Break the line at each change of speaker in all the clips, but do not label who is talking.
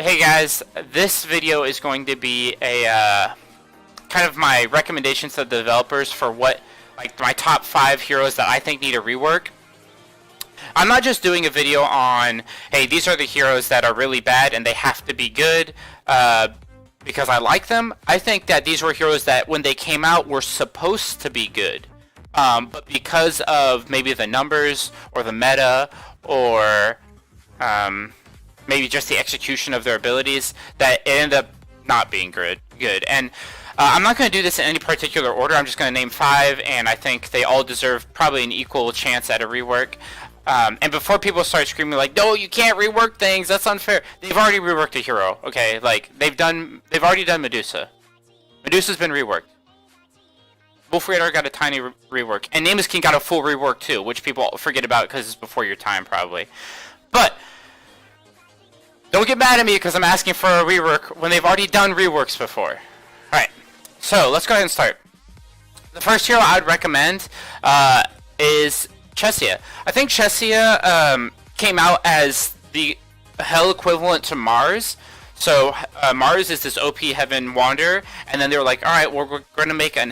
Hey guys, this video is going to be a kind of my recommendations to the developers for what, like, my top 5 heroes that I think need a rework. I'm not just doing a video on, hey, these are the heroes that are really bad and they have to be good because I like them. I think that these were heroes that when they came out were supposed to be good. But because of maybe the numbers or the meta or maybe just the execution of their abilities, that it ended up not being good. And I'm not going to do this in any particular order. I'm just going to name 5, and I think they all deserve probably an equal chance at a rework. And before people start screaming like, no, you can't rework things, that's unfair. They've already reworked a hero, okay? Like, they've already done Medusa. Medusa's been reworked. Wolf Radar got a tiny rework. And Nameless King got a full rework too, which people forget about because it's before your time probably. But don't get mad at me because I'm asking for a rework when they've already done reworks before. Alright, so let's go ahead and start. The first hero I would recommend is Chessy. I think Chessy came out as the hell equivalent to Mars. So Mars is this OP Heaven Wanderer, and then they were like, alright, we're going to make a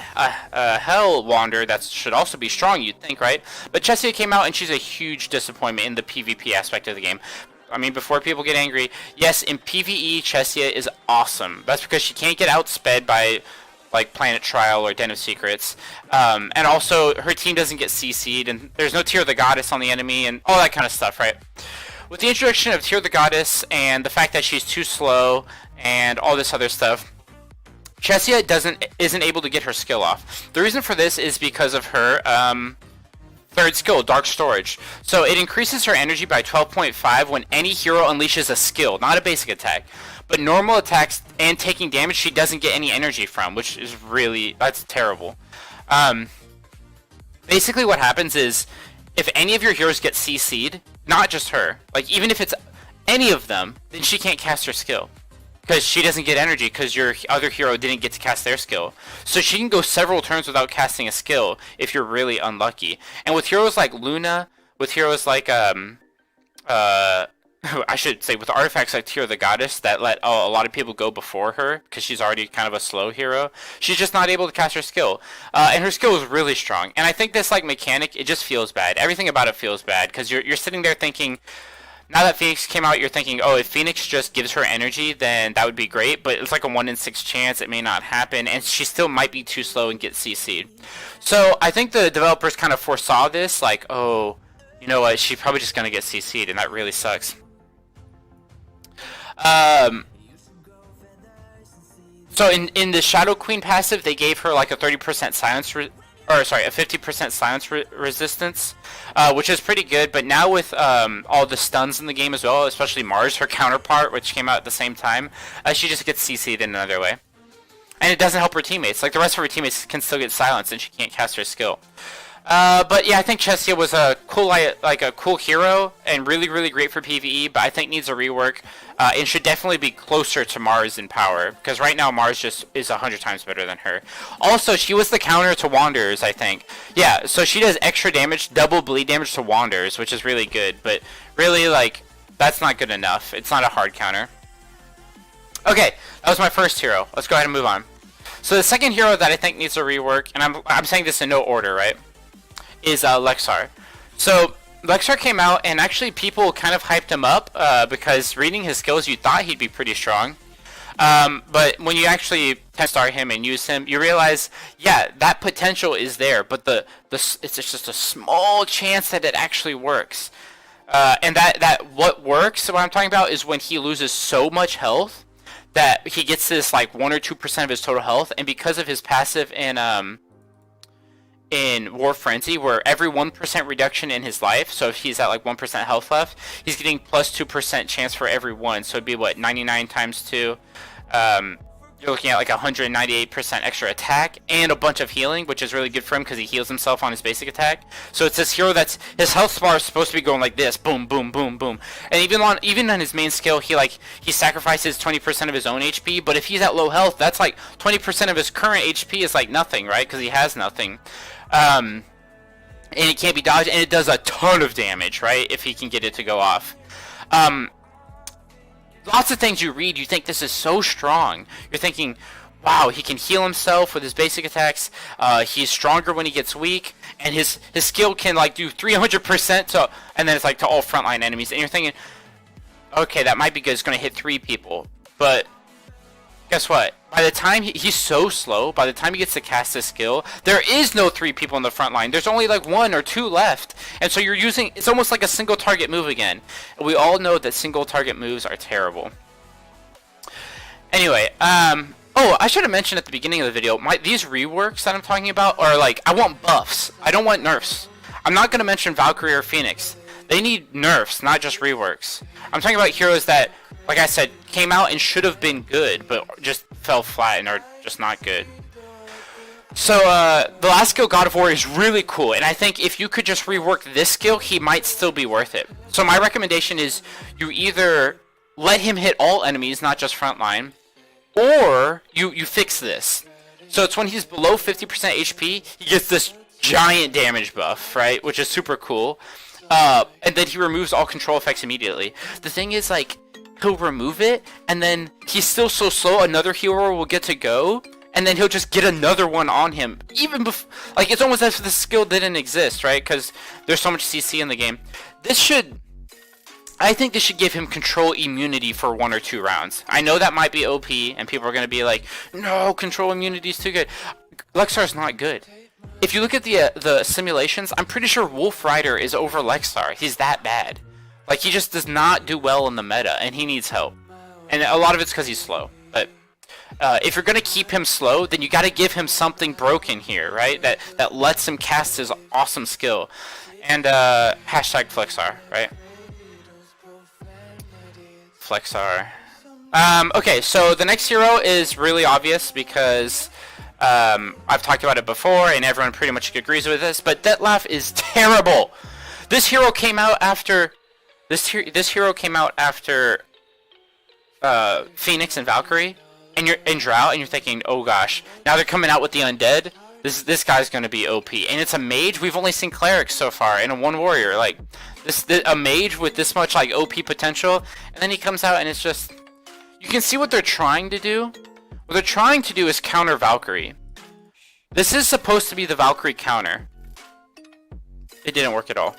Hell Wanderer that should also be strong, you'd think, right? But Chessy came out, and she's a huge disappointment in the PvP aspect of the game. I mean, before people get angry, yes, in PvE, Chessy is awesome. That's because she can't get outsped by, like, Planet Trial or Den of Secrets. And also, her team doesn't get CC'd, and there's no Tear of the Goddess on the enemy, and all that kind of stuff, right? With the introduction of Tear of the Goddess, and the fact that she's too slow, and all this other stuff, Chessy isn't able to get her skill off. The reason for this is because of her, third skill, Dark Storage. So it increases her energy by 12.5 when any hero unleashes a skill, not a basic attack. But normal attacks and taking damage, she doesn't get any energy from, which is really, that's terrible. Basically what happens is, if any of your heroes get CC'd, not just her, like even if it's any of them, then she can't cast her skill. Because she doesn't get energy because your other hero didn't get to cast their skill. So she can go several turns without casting a skill if you're really unlucky. And with heroes like Luna, with heroes like, I should say with artifacts like Tear of the Goddess that let a lot of people go before her because she's already kind of a slow hero, she's just not able to cast her skill. And her skill is really strong. And I think this like mechanic, it just feels bad. Everything about it feels bad because you're sitting there thinking, now that Phoenix came out, you're thinking, oh, if Phoenix just gives her energy, then that would be great. But it's like a 1 in 6 chance. It may not happen. And she still might be too slow and get CC'd. So I think the developers kind of foresaw this. Like, oh, you know what? She's probably just going to get CC'd. And that really sucks. So in the Shadow Queen passive, they gave her like a 30% silence a 50% silence resistance, which is pretty good. But now with all the stuns in the game as well, especially Mars, her counterpart, which came out at the same time, she just gets CC'd in another way. And it doesn't help her teammates. Like, the rest of her teammates can still get silenced, and she can't cast her skill. But yeah, I think Chessy was a cool, like a cool hero, and really, really great for PvE, but I think needs a rework, and should definitely be closer to Mars in power, because right now Mars just is 100 times better than her. Also, she was the counter to Wanderers, I think. Yeah, so she does extra damage, double bleed damage to Wanderers, which is really good, but really, like, that's not good enough. It's not a hard counter. Okay, that was my first hero. Let's go ahead and move on. So the second hero that I think needs a rework, and I'm saying this in no order, right? Is Lexar. So Lexar came out and actually people kind of hyped him up because reading his skills you thought he'd be pretty strong, but when you actually 10-star him and use him, you realize, yeah, that potential is there, but it's just a small chance that it actually works. And what works, what I'm talking about, is when he loses so much health that he gets this like 1 or 2% of his total health, and because of his passive in War Frenzy, where every 1% reduction in his life, so if he's at like 1% health left, he's getting plus 2% chance for every 1, so it'd be what, 99 times 2, you're looking at like 198% extra attack, and a bunch of healing, which is really good for him because he heals himself on his basic attack. So it's this hero that's, his health bar is supposed to be going like this, boom, boom, boom, boom, and even on his main skill, he sacrifices 20% of his own HP, but if he's at low health, that's like 20% of his current HP is like nothing, right, because he has nothing. And it can't be dodged, and it does a ton of damage, right, if he can get it to go off. lots of things you read, you think this is so strong. You're thinking, wow, he can heal himself with his basic attacks. He's stronger when he gets weak, and his skill can like do 300% to, and then it's like to all frontline enemies. And you're thinking, okay, that might be good. It's gonna hit 3 people, but guess what? By the time he's so slow, by the time he gets to cast his skill, there is no 3 people in the front line. There's only like 1 or 2 left. And so you're using, it's almost like a single target move again. And we all know that single target moves are terrible. Anyway, oh, I should have mentioned at the beginning of the video, these reworks that I'm talking about are like, I want buffs. I don't want nerfs. I'm not going to mention Valkyrie or Phoenix. They need nerfs, not just reworks. I'm talking about heroes that, like I said, came out and should have been good, but just fell flat and are just not good. So, the last skill, God of War, is really cool, and I think if you could just rework this skill, he might still be worth it. So my recommendation is you either let him hit all enemies, not just frontline, or you fix this. So it's when he's below 50% HP, he gets this giant damage buff, right? Which is super cool. And then he removes all control effects immediately. The thing is, like, he'll remove it, and then he's still so slow, another hero will get to go, and then he'll just get another one on him. Even before, like, it's almost as if the skill didn't exist, right? Because there's so much CC in the game. I think this should give him control immunity for 1 or 2 rounds. I know that might be OP, and people are going to be like, no, control immunity is too good. Lexar's not good. If you look at the simulations, I'm pretty sure Wolf Rider is over Lexar. He's that bad. Like, he just does not do well in the meta, and he needs help. And a lot of it's because he's slow. But if you're going to keep him slow, then you got to give him something broken here, right? That lets him cast his awesome skill. And hashtag Flexar, right? Flexar. Okay, so the next hero is really obvious because I've talked about it before and everyone pretty much agrees with this, but Detlef is terrible. This hero came out after Phoenix and Valkyrie, and you're in Drought, and you're thinking, oh gosh, now they're coming out with the undead. This guy's gonna be OP, and it's a mage. We've only seen clerics so far, and a 1 warrior. Like a mage with this much like OP potential, and then he comes out and it's just, you can see what they're trying to do. What they're trying to do is counter Valkyrie. This is supposed to be the Valkyrie counter. It didn't work at all.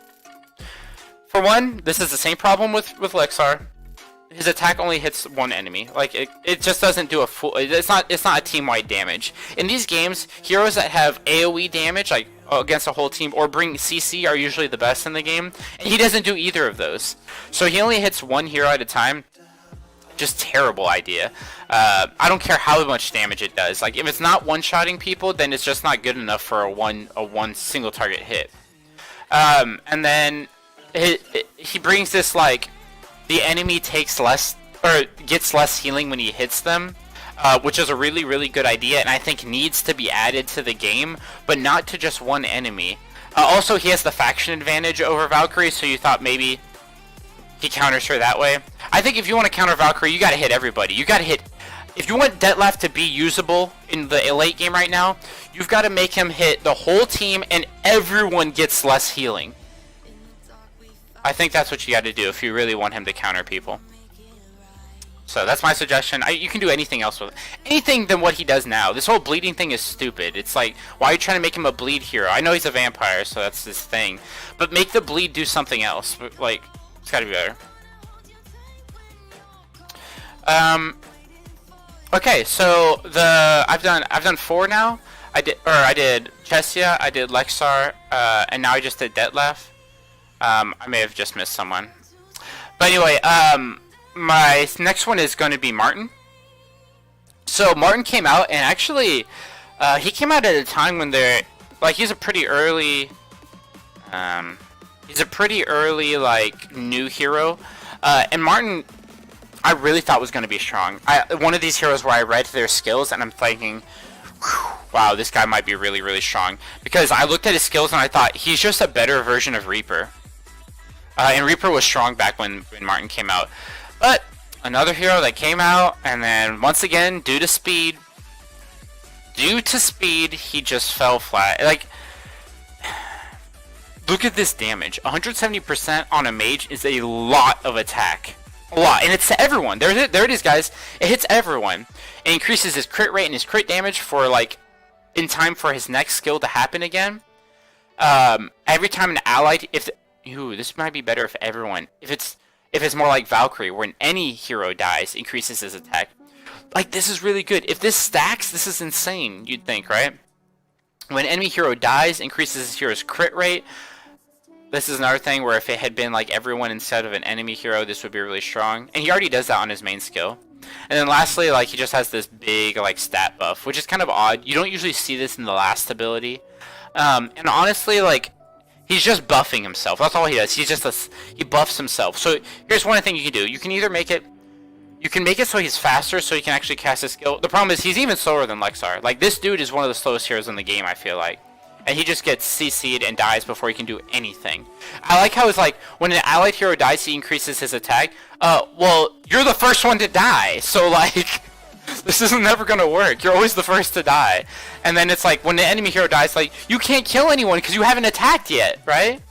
For one, this is the same problem with Lexar. His attack only hits 1 enemy. Like it just doesn't do a full. It's not a team-wide damage. In these games, heroes that have AOE damage, like against a whole team, or bring CC, are usually the best in the game. And he doesn't do either of those. So he only hits 1 hero at a time. Just terrible idea. I don't care how much damage it does. Like if it's not one-shotting people, then it's just not good enough for a one single target hit. And then he brings this like, the enemy takes less, or gets less healing when he hits them, which is a really, really good idea, and I think needs to be added to the game, but not to just one enemy. Also, he has the faction advantage over Valkyrie, so you thought maybe he counters her that way. I think if you want to counter Valkyrie, you gotta hit everybody. You gotta hit, if you want Detlef to be usable in the late game right now, you've got to make him hit the whole team, and everyone gets less healing. I think that's what you got to do if you really want him to counter people. So that's my suggestion. You can do anything else with it. Anything than what he does now. This whole bleeding thing is stupid. It's like, why are you trying to make him a bleed hero? I know he's a vampire, so that's his thing. But make the bleed do something else. Like, it's got to be better. Okay, so I've done 4 now. I did Chessy, I did Lexar, and now I just did Detlef. I may have just missed someone. But anyway, my next one is going to be Martin. So Martin came out, and actually, he came out at a time when he's a pretty early, like, new hero. And Martin, I really thought was going to be strong. One of these heroes where I read their skills, and I'm thinking, wow, this guy might be really, really strong. Because I looked at his skills, and I thought, he's just a better version of Reaper. And Reaper was strong back when Martin came out. But another hero that came out, and then once again, due to speed, he just fell flat. Like, look at this damage. 170% on a mage is a lot of attack. A lot, and it's to everyone. There it is, guys. It hits everyone. It increases his crit rate and his crit damage for like in time for his next skill to happen again. Every time an allied, this might be better if everyone, if it's more like Valkyrie, when any hero dies, increases his attack. Like, this is really good. If this stacks, this is insane, you'd think, right? When enemy hero dies, increases his hero's crit rate. This is another thing where if it had been like everyone instead of an enemy hero, this would be really strong. And he already does that on his main skill. And then lastly, like, he just has this big like stat buff, which is kind of odd. You don't usually see this in the last ability. And honestly, like, he's just buffing himself. That's all he does. He buffs himself. So here's one thing you can do. You can either make it so he's faster, so he can actually cast his skill. The problem is he's even slower than Lexar. Like, this dude is one of the slowest heroes in the game, I feel like. And he just gets CC'd and dies before he can do anything. I like how it's like, when an allied hero dies, he increases his attack. Well, you're the first one to die, so like, this is never gonna work. You're always the first to die. And then it's like, when the enemy hero dies, like, you can't kill anyone because you haven't attacked yet, right?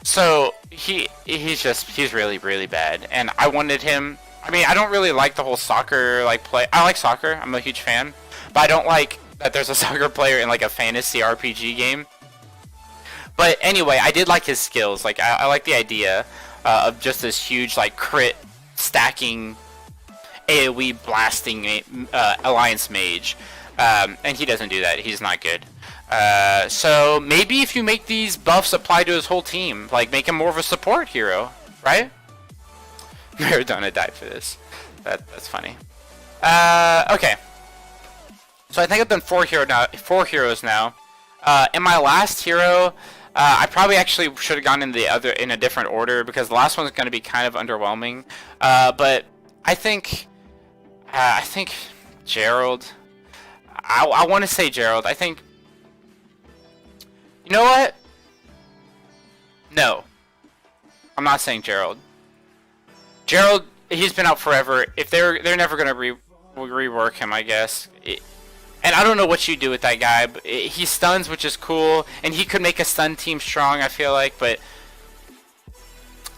So, he's really, really bad. And I wanted him, I mean, I don't really like the whole soccer, like, play. I like soccer, I'm a huge fan. But I don't like that there's a soccer player in like a fantasy RPG game. But anyway, I did like his skills. Like, I like the idea of just this huge like crit stacking AoE blasting alliance mage, and he doesn't do that. He's not good. So maybe if you make these buffs apply to his whole team, like make him more of a support hero, right? Maradona died for this. That's funny. Okay. So I think I've done four heroes now. In my last hero, I probably actually should have gone in a different order because the last one's going to be kind of underwhelming. But I think Gerald. I want to say Gerald. I think. You know what? No, I'm not saying Gerald. Gerald, he's been out forever. If they're never going to rework him, I guess. And I don't know what you do with that guy, but he stuns, which is cool, and he could make a stun team strong, I feel like, but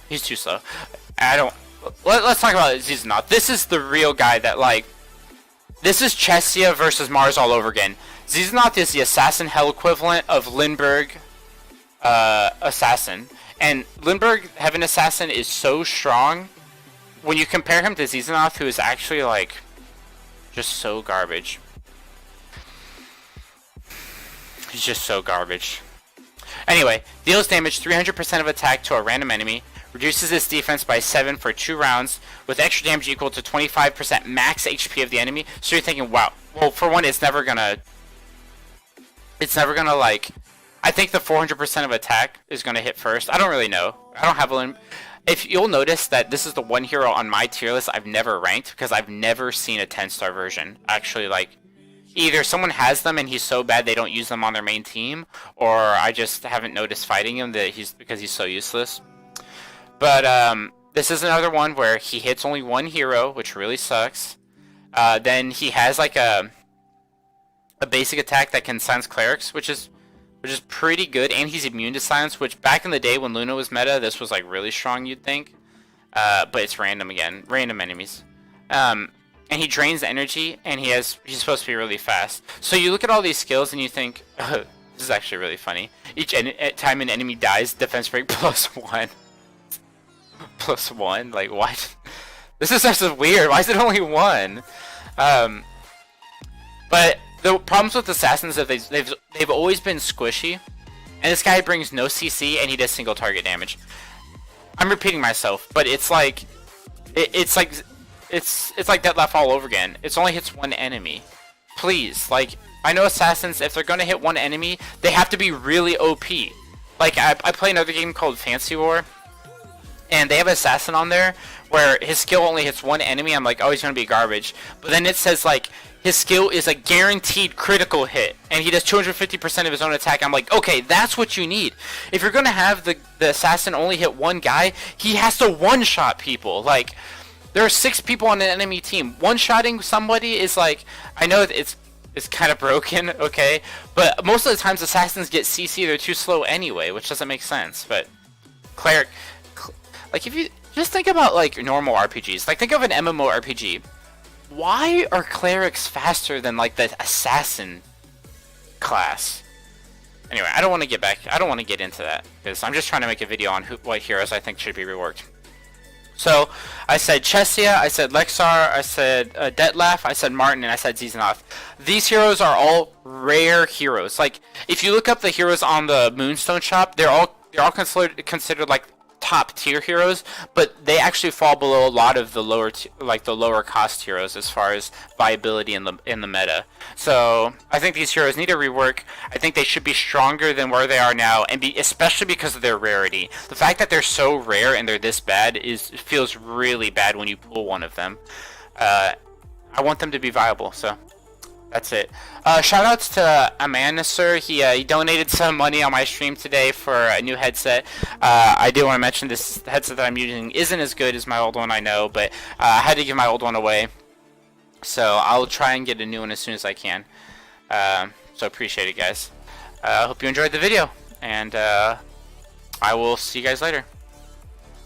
he's too slow. Let's talk about Zizanath. This is the real guy that, like, this is Chessia versus Mars all over again. Zizanath is the assassin hell equivalent of Lindbergh assassin, and Lindbergh Heaven Assassin is so strong. When you compare him to Zizanath, who is actually, like, just so garbage. He's just so garbage. Anyway, deals damage 300% of attack to a random enemy, reduces its defense by 7 for 2 rounds, with extra damage equal to 25% max HP of the enemy. So you're thinking, wow, well, for one, it's never gonna, like, I think the 400% of attack is gonna hit first. I don't really know. I don't have a, if you'll notice that this is the one hero on my tier list I've never ranked, because I've never seen a 10-star version. Actually, like, either someone has them and he's so bad they don't use them on their main team, or I just haven't noticed fighting him because he's so useless. But this is another one where he hits only one hero, which really sucks. Then he has like a basic attack that can silence clerics, which is pretty good, and he's immune to silence, which back in the day when Luna was meta, this was like really strong, you'd think. But it's random again, random enemies. And he drains energy, and he's supposed to be really fast. So you look at all these skills, and you think, this is actually really funny. Each time an enemy dies, defense break +1. +1? Like, what? This is just weird. Why is it only 1? But the problems with assassins is that they've always been squishy, and this guy brings no CC, and he does single target damage. I'm repeating myself, but it's like Detlef all over again. It only hits one enemy. Please, like, I know assassins, if they're gonna hit one enemy, they have to be really OP. Like, I play another game called Fancy War, and they have an assassin on there where his skill only hits one enemy. I'm like, oh, he's gonna be garbage. But then it says, like, his skill is a guaranteed critical hit, and he does 250% of his own attack. I'm like, okay, that's what you need. If you're gonna have the assassin only hit one guy, he has to one-shot people. Like, there are 6 people on an enemy team. One-shotting somebody is like, I know it's kind of broken, okay? But most of the times assassins get CC, they're too slow anyway, which doesn't make sense. But cleric, like, if you just think about like normal RPGs. Like think of an MMORPG. Why are clerics faster than like the assassin class? Anyway, I don't want to get into that because I'm just trying to make a video on what heroes I think should be reworked. So I said Chessy, I said Lexar, I said Detlef, I said Martin, and I said Zizanoth. These heroes are all rare heroes. Like if you look up the heroes on the Moonstone shop, they're all considered like top tier heroes, but they actually fall below a lot of the lower cost heroes as far as viability in the meta. So I think these heroes need a rework. I think they should be stronger than where they are now, and especially because of their rarity. The fact that they're so rare and they're this bad feels really bad when you pull one of them. I want them to be viable, so that's it. Shout outs to Amanda, sir. He donated some money on my stream today for a new headset. I do want to mention this headset that I'm using isn't as good as my old one, I know, but I had to give my old one away. So I'll try and get a new one as soon as I can. So appreciate it, guys. I hope you enjoyed the video, and I will see you guys later.